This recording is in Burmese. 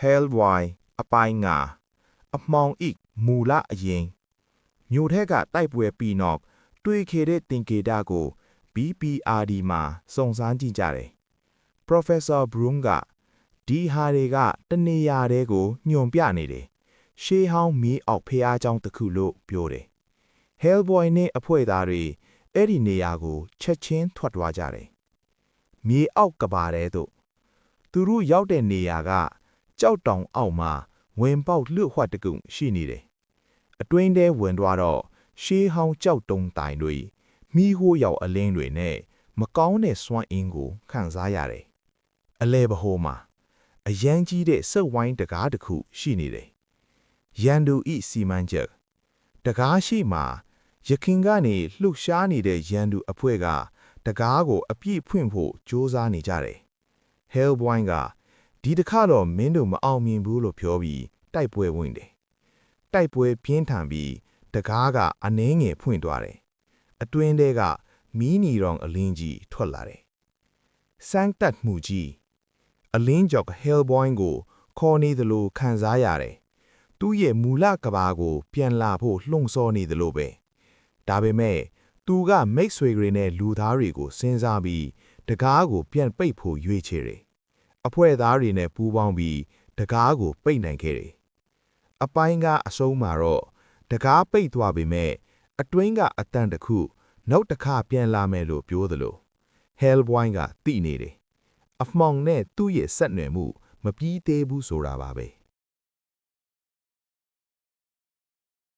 Hellboy အပိုင်းငါအမှောင်ဣမူလအရင်မြို့ထက်ကတိုက်ပွဲပြီးနောက်တွေ့ခဲ့တဲ့တင်ကေတာကို BPRD မှာစုံစမ်းကြည့်ကြတယ်။ Professor Broom ကဒီဟာတွေကတနေရာတဲ့ကိုညွန်ပြနေတယ်။ရှေးဟောင်းမီးအောက်ဖျားကြောင်းတစ်ခုလို့ပြောတယ်။ Hellboy နဲ့အဖွဲ့သားတွေအဲ့ဒီနေရာကိုချက်ချင်းထွက်သွားကြတယ်။မြေအောက်ကဘာတဲ့တို့သူတို့ရောက်တဲ့နေရာကကြောက်တောင်အောက်မှာဝင်ပေါက်လွတ်ဝှက်တကုရှိနေတယ်။အတွင်းထဲဝင်သွားတော့ရှေးဟောင်းကြောက်တုံးတိုင်တွေမိဟိုးရောက်အလင်းတွေနဲ့မကောင်းတဲ့စွမ်းအင်ကိုခံစားရတယ်။အလဲဘဟိုးမှာအရန်ကြီးတဲ့စက်ဝိုင်းတကားတစ်ခုရှိနေတယ်။ရန်သူဤစီမံချက်တကားရှိမှာရခင်ကနေလှုပ်ရှားနေတဲ့ရန်သူအဖွဲ့ကတကားကိုအပြည့်ဖွင့်ဖို့ကြိုးစားနေကြတယ်။ Hellboy ကဒီတစ်ခါတော့မင်းတို့မအောင်မြင်ဘူးလို့ပြောပြီးတိုက်ပွဲဝင်တယ်။တိုက်ပွဲပြင်းထန်ပြီးတကားကအနှင်းငယ်ဖွင့်သွားတယ်။အတွင်းထဲကမီးနီရောင်အလင်းကြီးထွက်လာတယ်။စမ်းတက်မှုကြီးအလင်းကြောင့် Hellboy ကိုခေါ်နေသလိုခံစားရတယ်။သူ့ရဲ့မူလကဘာကိုပြန်လာဖို့လှုံ့ဆော်နေသလိုပဲ။ဒါပေမဲ့သူကမိတ်ဆွေတွေနဲ့လူသားတွေကိုစဉ်းစားပြီးတကားကိုပြန်ပိတ်ဖို့ရွေးချယ်တယ်။အဖွဲ့သားတွေနဲ့ပူးပေါင်းပြီးတကားကိုပိတ်နိုင်ခဲ့တယ်။အပိုင်းကအဆုံးမှာတော့တကားပိတ်သွားပေမဲ့အတွင်းကအတန်တခုနောက်တစ်ခါပြန်လာမယ်လို့ပြောသလို Hellboy ကသိနေတယ်။အမှောင်နဲ့သူ့ရဲ့ဆက်နွယ်မှုမပြီးသေးဘူးဆိုတာပါပဲ။